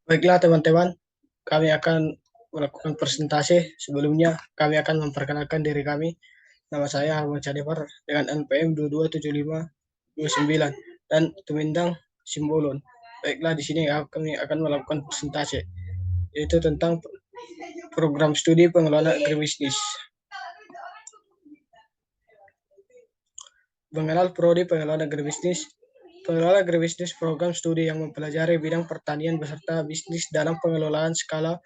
Baiklah teman-teman, kami akan melakukan presentasi. Sebelumnya kami akan memperkenalkan diri kami. Nama saya Harman Chadevar dengan NPM 227529 dan Tumindang Simbolon. Baiklah, di sini kami akan melakukan presentasi, yaitu tentang program studi pengelolaan agribisnis. Mengenal prodi pengelolaan agribisnis. Pengelola agribisnis program studi yang mempelajari bidang pertanian beserta bisnis dalam pengelolaan skala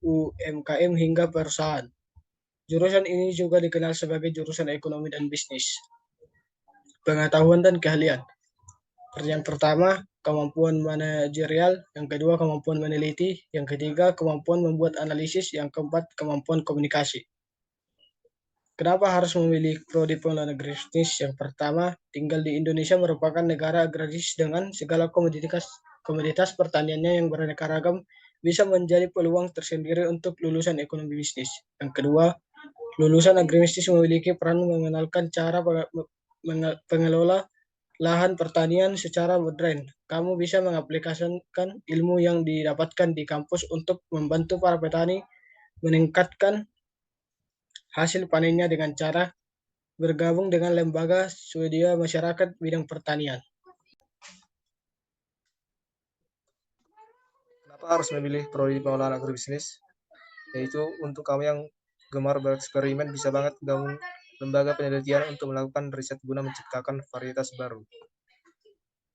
UMKM hingga perusahaan. Jurusan ini juga dikenal sebagai jurusan ekonomi dan bisnis. Pengetahuan dan keahlian. Yang pertama, kemampuan manajerial. Yang kedua, kemampuan meneliti. Yang ketiga, kemampuan membuat analisis. Yang keempat, kemampuan komunikasi. Kenapa harus memilih prodi pengelolaan agribisnis? Yang pertama, tinggal di Indonesia merupakan negara agraris dengan segala komoditas pertaniannya yang beraneka ragam bisa menjadi peluang tersendiri untuk lulusan ekonomi bisnis. Yang kedua, lulusan agribisnis memiliki peran mengenalkan cara pengelola lahan pertanian secara modern. Kamu bisa mengaplikasikan ilmu yang didapatkan di kampus untuk membantu para petani meningkatkan hasil panennya dengan cara bergabung dengan lembaga swadaya masyarakat bidang pertanian. Kenapa harus memilih prodi pengelolaan agribisnis? Yaitu untuk kamu yang gemar bereksperimen bisa banget gabung lembaga penelitian untuk melakukan riset guna menciptakan varietas baru.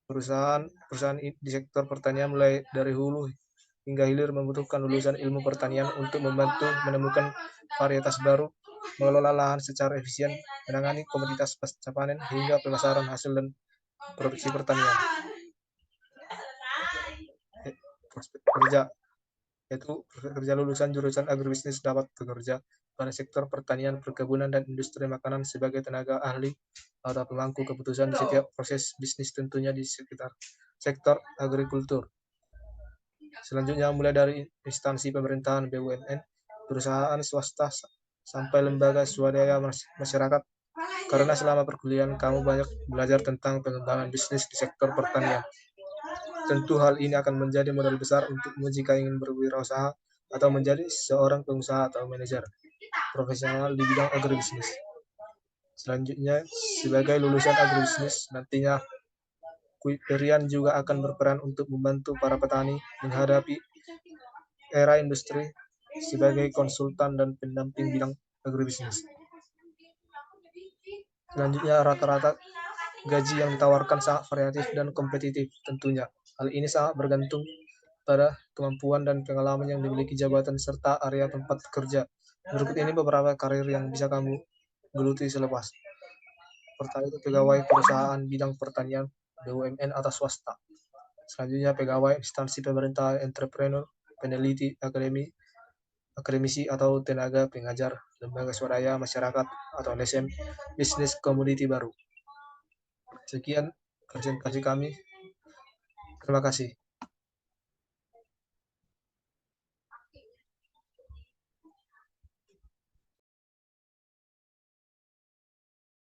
Perusahaan di sektor pertanian mulai dari hulu hingga hilir membutuhkan lulusan ilmu pertanian untuk membantu menemukan varietas baru, mengelola lahan secara efisien, menangani komoditas pasca panen hingga pemasaran hasil dan produksi pertanian. Prospek kerja, yaitu pekerja lulusan jurusan agribisnis dapat bekerja pada sektor pertanian, perkebunan, dan industri makanan sebagai tenaga ahli atau pemangku keputusan di setiap proses bisnis, tentunya di sekitar sektor agrikultur. Selanjutnya, mulai dari instansi pemerintahan BUMN, perusahaan swasta, sampai lembaga swadaya masyarakat. Karena selama perkuliahan kamu banyak belajar tentang pengembangan bisnis di sektor pertanian. Tentu hal ini akan menjadi modal besar untukmu jika ingin berwirausaha atau menjadi seorang pengusaha atau manajer profesional di bidang agribisnis. Selanjutnya, sebagai lulusan agribisnis, nantinya Kuiperian juga akan berperan untuk membantu para petani menghadapi era industri sebagai konsultan dan pendamping bidang agribisnis. Selanjutnya, rata-rata gaji yang ditawarkan sangat variatif dan kompetitif tentunya. Hal ini sangat bergantung pada kemampuan dan pengalaman yang dimiliki jabatan serta area tempat kerja. Berikut ini beberapa karir yang bisa kamu geluti selepas. Pertama itu pegawai perusahaan bidang pertanian, BUMN atau swasta. Selanjutnya pegawai instansi pemerintah, entrepreneur, peneliti, akademisi atau tenaga pengajar, lembaga swadaya masyarakat atau LSM, bisnis komoditi baru. Sekian presentasi kami. Terima kasih.